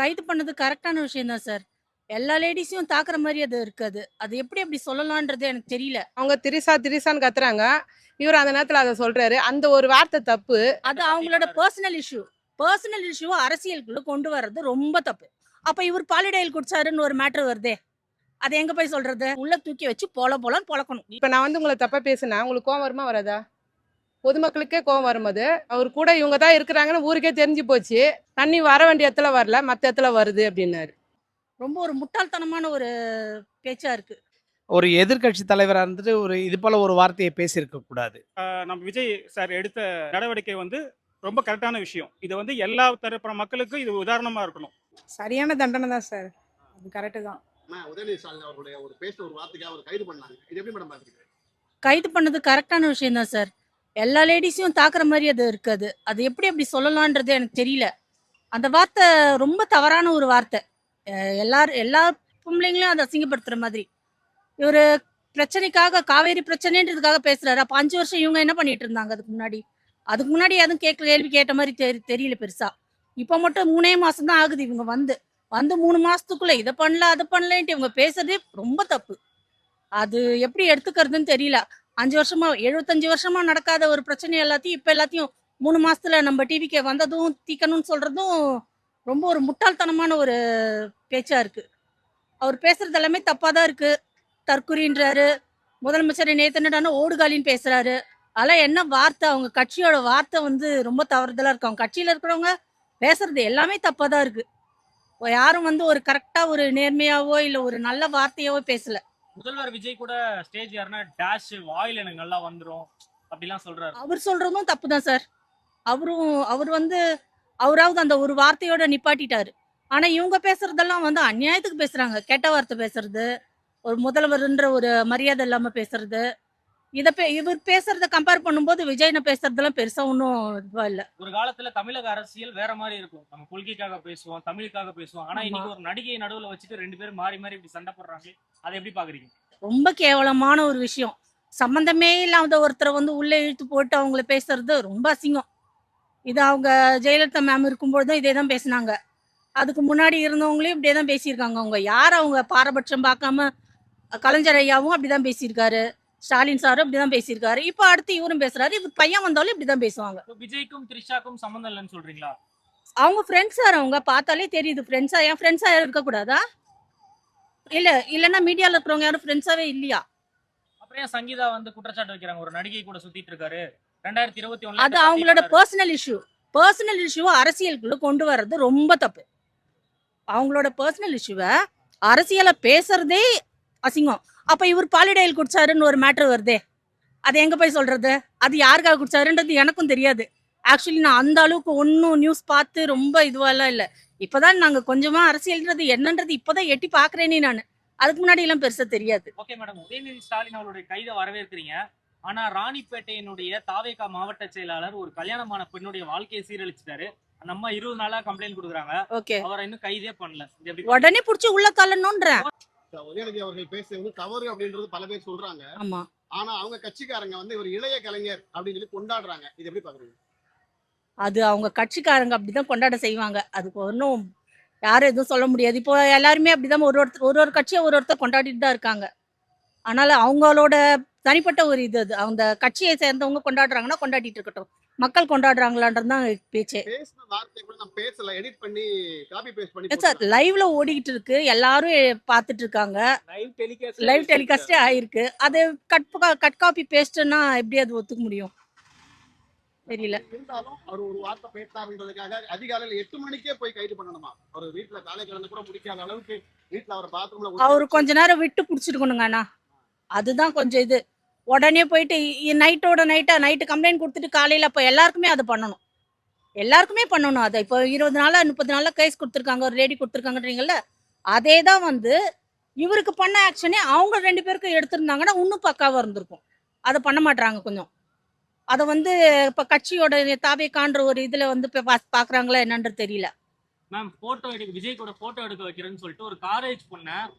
கைது பண்ணது கரெக்டான விஷயம் தான் சார். எல்லா லேடீஸையும் தாக்குற மாரி அது இருக்காது. அது எப்படி அப்படி சொல்லலான்றது எனக்கு தெரியல. அவங்க திரிசா திரிசான்னு கத்துறாங்க. இவர் அந்த நேரத்துல அத சொல்றாரு. அந்த ஒரு வார்த்தை தப்பு. அது அவங்களோட பர்சனல் இஷ்யூ. பர்சனல் இஷ்யூவ அரசியலுக்குள்ள கொண்டு வர்றது ரொம்ப தப்பு. அப்ப இவர் பாலிடைல் குடிச்சாருன்னு ஒரு மேட்டர் வருதே. அது எங்க போய் சொல்றது? உள்ள தூக்கி வச்சு போலன்னு பொளக்கணும். இப்ப நான் வந்து உங்கள தப்பா பேசினா உங்களுக்கு கோவம் வருமா வராதா? பொதுமக்களுக்கே கோவம் வரும்போது அவர் கூட இவங்க தான் இருக்கிறாங்கன்னு ஊருக்கே தெரிஞ்சு போச்சு. தண்ணி வர வேண்டிய இடத்துல வரல, மத்த இடத்துல வருது அப்படின்னாரு. ரொம்ப ஒரு முட்டாள்தனமான ஒரு பேச்சா இருக்கு. ஒரு எதிர்க்கட்சி தலைவரா இருந்துட்டு ஒரு இது போல ஒரு வார்த்தையை பேசியிருக்க கூடாது. நம்ம விஜய் சார் எடுத்த நடவடிக்கை வந்து ரொம்ப கரெக்டான விஷயம். இது வந்து எல்லா தரப்பு மக்களுக்கும் இது உதாரணமா இருக்கணும். சரியான தண்டனை தான் சார். அது கரெக்ட் தான். உதயநிதி ஸ்டாலின் அவர்களுடைய ஒரு பேசின ஒரு வார்த்தைக்காக அவர் கைது பண்ணாங்க. இது எப்படி மேடம் பாக்குறீங்க? கைது பண்ணது கரெக்டான விஷயம் தான் சார். எல்லா லேடீஸையும் தாக்குற மாரி அது இருக்காது. அது எப்படி அப்படி சொல்லலான்றது எனக்கு தெரியல. அந்த வார்த்தை ரொம்ப தவறான ஒரு வார்த்தை. எல்லா பொம்பளைங்களையும் அதை அசிங்கப்படுத்துற மாதிரி. இவரு பிரச்சனைக்காக காவேரி பிரச்சனைன்றதுக்காக பேசுறாரு. அப்ப 5 வருஷம் இவங்க என்ன பண்ணிட்டு இருந்தாங்க அதுக்கு முன்னாடி எதுவும் கேள்வி கேட்ட மாதிரி தெரியல பெருசா. இப்ப மட்டும் 3 மாசம் தான் ஆகுது இவங்க வந்து 3 மாசத்துக்குள்ள இதை பண்ணல அதை பண்ணலன்ட்டு இவங்க பேசுறதே ரொம்ப தப்பு. அது எப்படி எடுத்துக்கிறதுன்னு தெரியல. 5 வருஷமா 75 வருஷமா நடக்காத ஒரு பிரச்சனை எல்லாத்தையும் இப்ப எல்லாத்தையும் 3 மாசத்துல நம்ம டிவிக்கு வந்ததும் தீக்கணும்னு சொல்றதும் ரொம்ப ஒரு முட்டாள்தனமான ஒரு பேச்சா இருக்கு. அவர் பேசுறது எல்லாமே தப்பாதான் இருக்கு. தற்குறின்றாரு. முதலமைச்சர் நேத்து என்னடான்னா ஓடுகாலின்னு பேசுறாரு. அதெல்லாம் என்ன வார்த்தை? அவங்க கட்சியோட வார்த்தை வந்து ரொம்ப தவறுதலா இருக்கு. அவங்க கட்சியில இருக்கிறவங்க பேசுறது எல்லாமே தப்பாதான் இருக்கு. யாரும் வந்து ஒரு கரெக்டா ஒரு நேர்மையாவோ இல்ல ஒரு நல்ல வார்த்தையாவோ பேசல. முதல்வர் விஜய் கூட ஸ்டேஜ் யாருன்னா டேஷ் வாயில் எனக்கு நல்லா வந்துரும் அப்படிலாம் சொல்றாரு. அவர் சொல்றதும் தப்புதான் சார். அவர் வந்து அவராவது அந்த ஒரு வார்த்தையோட நிப்பாட்டிட்டாரு. ஆனா இவங்க பேசுறதெல்லாம் வந்து அநியாயத்துக்கு பேசுறாங்க. கெட்ட வார்த்தை பேசுறது, ஒரு முதல்வர்ன்ற ஒரு மரியாதை இல்லாம பேசுறது. இவர் பேசுறத கம்பேர் பண்ணும்போது விஜய்ன பேசுறதெல்லாம் பெருசா ஒன்றும் இதுவா இல்ல. ஒரு காலத்துல தமிழக அரசியல் வேற மாதிரி இருக்கும். நம்ம கொள்கைக்காக பேசுவோம், தமிழுக்காக பேசுவோம். ஆனா இன்னைக்கு ஒரு நடிகை நடுவுல வச்சுட்டு 2 பேரும் மாறி மாறி இப்படி சண்டை போடுறாங்க. அதை எப்படி பாக்குறீங்க? ரொம்ப கேவலமான ஒரு விஷயம். சம்பந்தமே இல்லாத ஒருத்தரை வந்து உள்ள இழுத்து போட்டு அவங்கள பேசுறது ரொம்ப அசிங்கம். இது அவங்க ஜெயலலிதா மேம் இருக்கும்போது இதே தான் பேசினாங்க. அதுக்கு முன்னாடி இருந்தவங்களையும் இப்படியே தான் பேசியிருக்காங்க. அவங்க பாரபட்சம் பார்க்காம கலைஞர் ஐயாவும் அப்படிதான் பேசியிருக்காரு. ஸ்டாலின் சாரும் இப்படிதான் பேசியிருக்காரு. இப்ப அடுத்து இவரும் பேசுறாரு. இவர் பையன் வந்தாலும் இப்படிதான் பேசுவாங்க. விஜய்க்கும் த்ரிஷாக்கும் சம்பந்தம் இல்லைன்னு சொல்றீங்களா? அவங்க ஃப்ரெண்ட்ஸ் சார். அவங்க பார்த்தாலே தெரியுது ஃப்ரெண்ட்ஸா. என் ஃப்ரெண்ட்ஸா இருக்க கூடாதா? இல்லன்னா மீடியால இருக்கிறவங்க யாரும் ஃப்ரெண்ட்ஸாவே இல்லையா? அப்புறம் ஏன் சங்கீதா வந்து குற்றச்சாட்டு வைக்கிறாங்க ஒரு நடிகை கூட சுத்திட்டு இருக்காரு 2021? அது அவங்களோட பர்சனல் இஷ்யூ. பர்சனல் இஷ்யூவை அரசியலுக்குள்ள கொண்டு வர்றது ரொம்ப தப்பு. அவங்களோட பர்சனல் இஷ்யூவை அரசியலை பேசுறதே அசிங்கம். அப்ப இவர் பாலிடைல் குடிச்சாருன்னு ஒரு மேட்டர் வருதே. அது எங்க போய் சொல்றது? அது யாருக்காக குடிச்சாருன்றது எனக்கும் தெரியாது. ஆக்சுவலி நான் அந்த அளவுக்கு ஒன்னும் நியூஸ் பார்த்து ரொம்ப இதுவெல்லாம் இல்லை. இப்பதான் நாங்க கொஞ்சமா அரசியல்ன்றது என்னன்றது இப்பதான் எட்டி பாக்குறேனே நானு. அதுக்கு முன்னாடி எல்லாம் பெருசா தெரியாது. ஓகே மேடம், உதயநிதி ஸ்டாலின் அவருடைய கைதை வரவேற்கிறீங்க. ஆனா ராணிப்பேட்டையினுடைய தாவேகா மாவட்ட செயலாளர் ஒரு கல்யாணமான பெண்ணுடைய வாழ்க்கையை சீரழிச்சிட்டாரு. நம்ம 20 நாளா கம்ப்ளைண்ட் கொடுக்குறாங்க. ஓகே, அவரை இன்னும் கைதே பண்ணல. உடனே புடிச்சு உள்ள தள்ளணும்ன்றேன். உதயநிதி அவர்கள் பேசுறது தவறு அப்படின்றது பல பேர் சொல்றாங்க. ஆமா, ஆனா அவங்க கட்சிக்காரங்க வந்து ஒரு இளைய கலைஞர் அப்படின்னு சொல்லி கொண்டாடுறாங்க. இது எப்படி பாக்குறீங்க? அது அவங்க கட்சிக்காரங்க அப்படிதான் கொண்டாட செய்வாங்க. அதுக்கு ஒன்றும் யாரும் எதுவும் சொல்ல முடியாது. இப்போ எல்லாருமே அப்படிதான் ஒரு கட்சியை ஒருத்தர் கொண்டாடிட்டு தான் இருக்காங்க. அதனால அவங்களோட தனிப்பட்ட ஒரு இது. அது அந்த கட்சியை சேர்ந்தவங்க கொண்டாடுறாங்கன்னா கொண்டாடிட்டு இருக்கட்டும். மக்கள் கொண்டாடுறாங்களான்றதுதான் பேச்சே. பேசின வார்த்தை கூட நான் பேசல, எடிட் பண்ணி காப்பி பேஸ்ட் பண்ணி சார், லைவ்ல ஓடிக்கிட்டு இருக்கு. எல்லாரும் பார்த்துட்டு இருக்காங்க. லைவ் டெலிகாஸ்டே ஆயிருக்கு. அது கட் காப்பி பேஸ்ட்னா எப்படி அது ஒத்துக்க முடியும்? தெரியல. இருந்தாலும் அவர் ஒரு வார்த்தை பேசினாருன்றதுக்காக அதிகாலையில் 8 மணிக்கே போய் கைது பண்ணணுமா? அவர் வீட்டுல காலை கிழந்து கூட முடிக்காத அளவுக்கு வீட்டுல அவர் பாத்ரூம்ல அவரு கொஞ்ச நேரம் விட்டு பிடிச்சிருக்கணுங்க. அண்ணா, அதுதான் கொஞ்சம் இது. உடனே போயிட்டு நைட்டு கம்ப்ளைண்ட் கொடுத்துட்டு காலையில அப்ப எல்லாருக்குமே அது பண்ணணும். எல்லாருக்குமே பண்ணணும். அதை இப்போ 20 நாளா 30 நாளா கேஸ் கொடுத்துருக்காங்க, ஒரு லேடி கொடுத்துருக்காங்கன்றீங்கல்ல, அதே தான் வந்து இவருக்கு பண்ண ஆக்ஷனே அவங்க 2 பேருக்கும் எடுத்திருந்தாங்கன்னா இன்னும் பக்காவா இருந்திருக்கும். அதை பண்ண மாட்டாங்க கொஞ்சம். அதை வந்து இப்ப கட்சியோட தாவேக்கான்ற ஒரு இதுல வந்து பாக்குறாங்களா என்னன்றது தெரியல. மேம், போட்டோ எடுக்க விஜய் கூட போட்டோ எடுக்க வைக்கிறேன்னு சொல்லிட்டு ஒரு காலேஜ் பொண்ண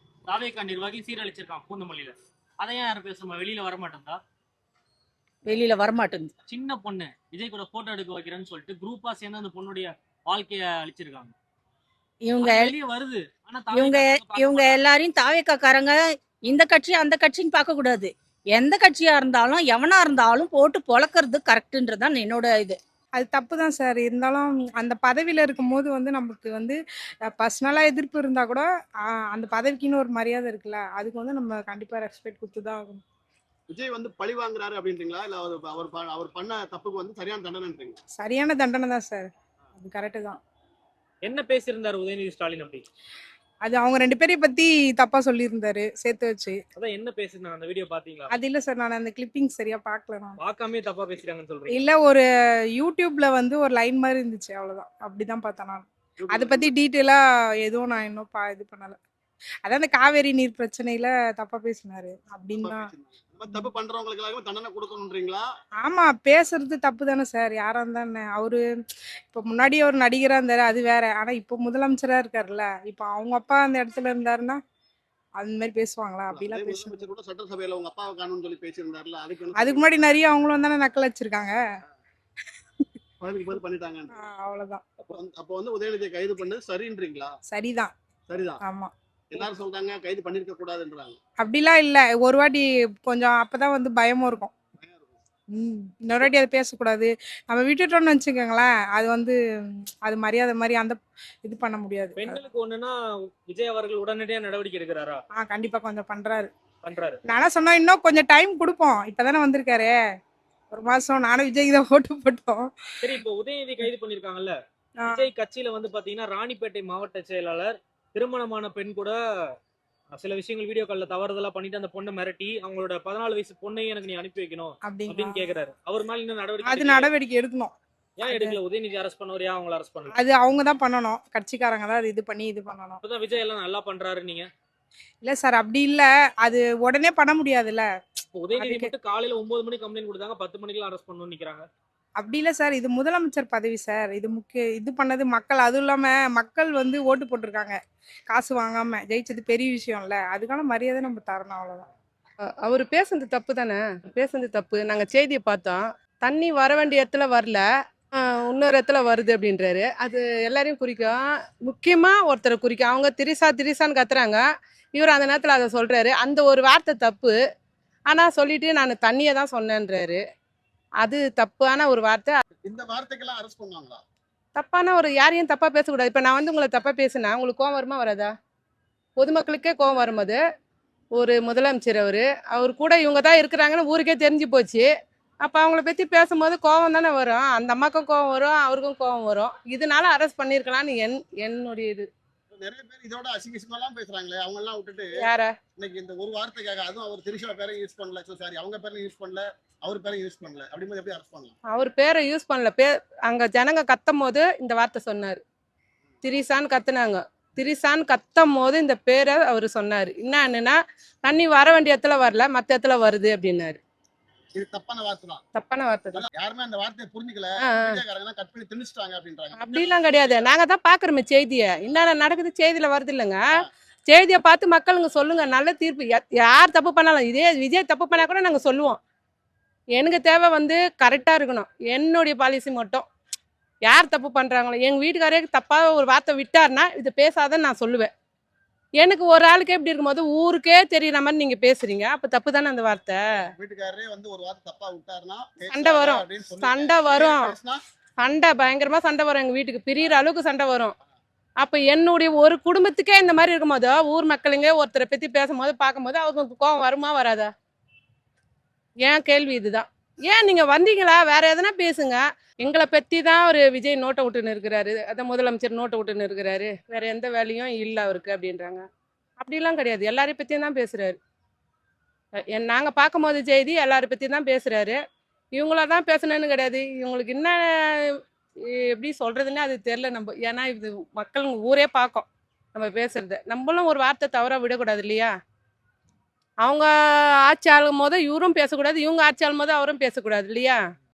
தாவேக்கா நிர்வாகி சீரழிச்சிருக்கான் பூந்தமல்லியில. அதை ஏன் யாரும் பேசுமா? வெளியில வரமாட்டேன்டா. வெளியில வரமாட்டேங்குது. சின்ன பொண்ணு விஜய் கூட போட்டோ எடுக்க வைக்கிறேன்னு சொல்லிட்டு குரூப்பா சேர்ந்து அந்த பொண்ணுடைய வாழ்க்கைய அழிச்சிருக்காங்க. இவங்க அது வெளிய வருது. ஆனா இவங்க தாவேக்காரங்க பார்க்க இவங்க மாட்டாங்க. எல்லாரையும் தாவேக்காக்காரங்க இந்த கட்சி அந்த கட்சின்னு பார்க்க கூடாது. எந்த கட்சியா இருந்தாலும் எவனா இருந்தாலும் போட்டு பொழக்கிறது கரெக்ட்ன்றது தான் என்னோட இது. அது தப்பு தான் சார். இருந்தாலும் அந்த பதவியில இருக்கும்போது வந்து நமக்கு வந்து பர்சனலா எதிர்ப்பு இருந்தா கூட அந்த பதவிக்குன்னு ஒரு மரியாதை இருக்குல்ல. அதுக்கு வந்து நம்ம கண்டிப்பா ரெஸ்பெக்ட் குடுத்து தான் ஆகணும். விஜய் வந்து பழி வாங்குறாரு அப்படின்றீங்களா இல்ல அவர் பண்ண தப்புக்கு வந்து சரியான தண்டனைன்றீங்களா? சரியான தண்டனை தான் சார். அது கரெக்ட்டு தான். என்ன பேசியிருந்தாரு உதயநிதி ஸ்டாலின் அப்படி? அது அவங்க 2 பேரையும் பத்தி தப்பா சொல்லியிருந்தாரு சேர்த்து வச்சு. அதான் என்ன பேசிருந்தாங்க அந்த வீடியோ பாத்தீங்களா? அது இல்ல சார், நான் அந்த கிளிப்பிங் சரியா பார்க்கல நான். பார்க்காமயே தப்பா பேசுறாங்கன்னு சொல்றீங்க. இல்ல ஒரு யூடியூப்ல வந்து ஒரு லைன் மாரி இருந்துச்சு அவ்வளவுதான். அப்படிதான் பார்த்தேன் நான். அத பத்தி டீட்டெயிலா எதுவும் நான் இன்னும் இது பண்ணல. அதான் அந்த காவேரி நீர் பிரச்சனையில தப்பா பேசினாரு அப்படின்னு தான். இந்த மாதிரி தப்பு பண்றவங்களுக்கு எல்லாருமே தண்டனை கொடுக்கணும்ன்றீங்களா? ஆமா, பேசுறது தப்பு தானே சார். யாரா இருந்தா என்ன? அவரு இப்ப முன்னாடி ஒரு நடிகரா இருந்தாரு, அது வேற. ஆனா இப்ப முதலமைச்சரா இருக்காருல்ல, இப்ப அவங்க அப்பா அந்த இடத்துல இருந்தாருன்னா அந்த மாதிரி பேசுவாங்களா? அதே அப்படிலாம் பேசுவாங்க. முதலமைச்சர் கூட சட்டசபையில உங்க அப்பாவை காணும்னு சொல்லி பேசியிருந்தாருல, அதுக்கு என்ன அதுக்கு முன்னாடி நிறைய அவங்களும் தானே நக்கல் வச்சிருக்காங்க. பதிலுக்கு பதில் பண்ணிட்டாங்க. அவ்வளவுதான். அப்ப வந்து உதயநிதியை கைது பண்ணது சரின்றீங்களா? சரிதான். சரிதான். ஆமா. எல்லாரும் சொல்றாங்க கைது பண்ணிருக்க கூடாதுன்றாங்க. அப்படிலாம் இல்ல. ஒரு வாட்டி கொஞ்சம் அப்பதான் வந்து பயமும் இருக்கும். இன்னொரு வாட்டி அதை பேசக்கூடாது. நம்ம விட்டுட்டோம்னு வச்சுக்கோங்களேன், அது வந்து அது மரியாதை மாதிரி அந்த இது பண்ண முடியாது. பெண்களுக்கு ஒண்ணுன்னா விஜய் அவர்கள் உடனடியா நடவடிக்கை எடுக்கிறாரா? கண்டிப்பா கொஞ்சம் பண்றாரு. பண்றாரு. நானா சொன்னா இன்னும் கொஞ்சம் டைம் கொடுப்போம். இப்பதானே வந்திருக்காரு. ஒரு மாசம் நானும் விஜய்க்கு தான் ஓட்டு போட்டோம். சரி, இப்போ உதயநிதி கைது பண்ணிருக்காங்கல்ல, ஆ, விஜய் கட்சியில வந்து பாத்தீங்கன்னா ராணிப்பேட்டை மாவட்ட செயலாளர் திருமணமான பெண் கூட சில விஷயங்கள் வீடியோ கால்ல தவறுதலா பண்ணிட்டு அந்த பொண்ணை மிரட்டி அவங்களோட 14 வயசு பொண்ணையும் எனக்கு நீ அனுப்பி வைக்கணும் அப்படிங்களா? அப்படின்னு கேக்குறாரு. அவர் மேல இன்னும் நடவடிக்கை அது எடுக்கலையா? நடவடிக்கை எடுக்கணும். ஏன் எடுக்கல? உதயநிதி அரெஸ்ட் பண்ணவர் ஏன் அவங்கள அரெஸ்ட் பண்ணல? அது அவங்க தான் பண்ணணும். கட்சிக்காரங்க தான் அது இது பண்ணி இது பண்ணணும். அப்பதான் விஜய் எல்லாம் நல்லா பண்றாரு நீங்க. இல்ல சார், அப்படி இல்ல. அது உடனே பண்ண முடியாதுல்ல. இப்போ உதயநிதி அதுக்கு மட்டும் காலையில 9 மணிக்கு கம்ப்ளைண்ட் கொடுத்தாங்க, 10 மணிக்கெல்லாம் அரெஸ்ட் பண்ணணும்னு நிக்கிறாங்க. அப்படி இல்ல சார். இது முதலமைச்சர் பதவி சார். இது முக்கிய இது பண்ணது மக்கள். அதுவும் இல்லாம மக்கள் வந்து ஓட்டு போட்டிருக்காங்க. காசு வாங்காம ஜெயிச்சது பெரிய விஷயம் இல்ல. அதுக்கான மரியாதை நம்ம தரணும், அவ்வளவுதான். அவர் பேசுனது தப்பு தானே. பேசுனது தப்பு. நாங்க செய்தியை பார்த்தோம். தண்ணி வர வேண்டிய இடத்துல வரல, இன்னொரு இடத்துல வருது அப்படின்றாரு. அது எல்லாரையும் குறிக்கும். முக்கியமா ஒருத்தரை குறிக்கும். அவங்க திரிசான்னு கத்துறாங்க. இவர் அந்த நேரத்துல அதை சொல்றாரு. அந்த ஒரு வார்த்தை தப்பு. ஆனா சொல்லிட்டு நான் தண்ணியை தான் சொன்னேன்றாரு. அது தப்பான ஒரு வார்த்தை. இந்த வார்த்தைக்கெல்லாம் அரெஸ்ட் பண்ணுவாங்களா? தப்பான ஒரு யாரையும் தப்பா பேசக்கூடாது. இப்ப நான் வந்து உங்களை தப்பா பேசினா உங்களுக்கு கோவம் வருமா வராதா? பொதுமக்களுக்கே கோவம் வரும்போது ஒரு முதலமைச்சர் அவர் கூட இவங்க தான் இருக்கிறாங்கன்னு ஊருக்கே தெரிஞ்சு போச்சு. அப்ப அவங்கள பத்தி பேசும்போது கோவம் தானே வரும். அந்த அம்மாக்கும் கோவம் வரும், அவருக்கும் கோவம் வரும். இதனால அரெஸ்ட் பண்ணிருக்கலாம்னு என்னுடைய இது. நிறைய பேர் இதோட அசிங்கமா பேசுறாங்களே, அவங்க எல்லாம் விட்டுட்டு யார இன்னைக்கு இந்த ஒரு வார்த்தைக்காக, அதுவும் அவர் திரிஷா பேரை யூஸ் பண்ணல, சாரி அவங்க பேரையும் யூஸ் பண்ணல, அவர் பேரையும் யூஸ் பண்ணல, அப்படிங்கும்போது எப்படி அரெஸ்ட் பண்ணலாம்? அவர் பேரை யூஸ் பண்ணல. அங்க ஜனங்க கத்தும் போது இந்த வார்த்தை சொன்னாரு. திரிசான்னு கத்துனாங்க. திரிசான்னு கத்தும் போது இந்த பேரை அவர் சொன்னாரு. என்னன்னா தண்ணி வர வேண்டிய இடத்துல வரல, மத்த இடத்துல வருது அப்படின்னாரு. இது தப்பான வார்த்தை தான். தப்பான வார்த்தை தான். யாருமே அந்த வார்த்தையை புரிஞ்சுக்கல, ஆ, ஆ. மீடியாக்காரங்க கட் பண்ணி திணிச்சிட்டாங்க அப்படின்றாங்க. அப்படிலாம் கிடையாது. நாங்க தான் பாக்குறோமே செய்தியை. என்னென்ன நடக்குது செய்தியில வருது இல்லைங்க. செய்தியை பார்த்து மக்களுங்க சொல்லுங்க. நல்ல தீர்ப்பு. யார் தப்பு பண்ணாலும், இதே விஜய் தப்பு பண்ணா கூட நாங்க சொல்லுவோம். எனக்கு தேவை வந்து கரெக்டா இருக்கணும். என்னுடைய பாலிசி மட்டும். யார் தப்பு பண்றாங்களோ, எங்க வீட்டுக்காரே தப்பா ஒரு வார்த்தை விட்டாருன்னா இது பேசாதன்னு நான் சொல்லுவேன். எனக்கு ஒரு ஆளுக்கே இப்படி இருக்கும்போது ஊருக்கே தெரியற மாதிரி நீங்க பேசுறீங்க. அப்ப தப்பு தானே அந்த வார்த்தை. வீட்டுக்காரரே வந்து ஒரு வார்த்தை தப்பா விட்டாருன்னா சண்டை வரும். அப்படின்னு சொல்லி சண்டை வரும். பேசினா சண்டை பயங்கரமா சண்டை வரும். எங்க வீட்டுக்கு பிரியிற அளவுக்கு சண்டை வரும். அப்ப என்னுடைய ஒரு குடும்பத்துக்கே இந்த மாதிரி இருக்கும்போது ஊர் மக்களுங்க ஒருத்தரை பத்தி பேசும்போது பார்க்கும்போது அவங்களுக்கு கோவம் வருமா வராதா? ஏன் கேள்வி இதுதான். ஏன் நீங்க வந்தீங்களா? வேற எதனா பேசுங்க. எங்களை பத்தி தான் ஒரு விஜய் நோட்டை விட்டுன்னு இருக்கிறாரு, அதான் முதலமைச்சர் நோட்டை விட்டுன்னு இருக்கிறாரு, வேற எந்த வேலையும் இல்லை அவருக்கு அப்படின்றாங்க. அப்படிலாம் கிடையாது. எல்லாரையும் பத்தியும் தான் பேசுறாரு. நாங்க பார்க்கும்போது செய்தி எல்லாரை பத்தி தான் பேசுறாரு. இவங்கள தான் பேசணும்னு கிடையாது. இவங்களுக்கு என்ன எப்படி சொல்றதுன்னு அது தெரியல நம்ம. ஏன்னா இது மக்கள் ஊரே பார்க்கும் நம்ம பேசுறத. நம்மளும் ஒரு வார்த்தை தவறா விடக்கூடாது இல்லையா? அவங்க ஆட்சி ஆளும் போது இவரும் பேசக்கூடாது, இவங்க ஆட்சி ஆளும் போது அவரும் பேசக்கூடாது இல்லையா?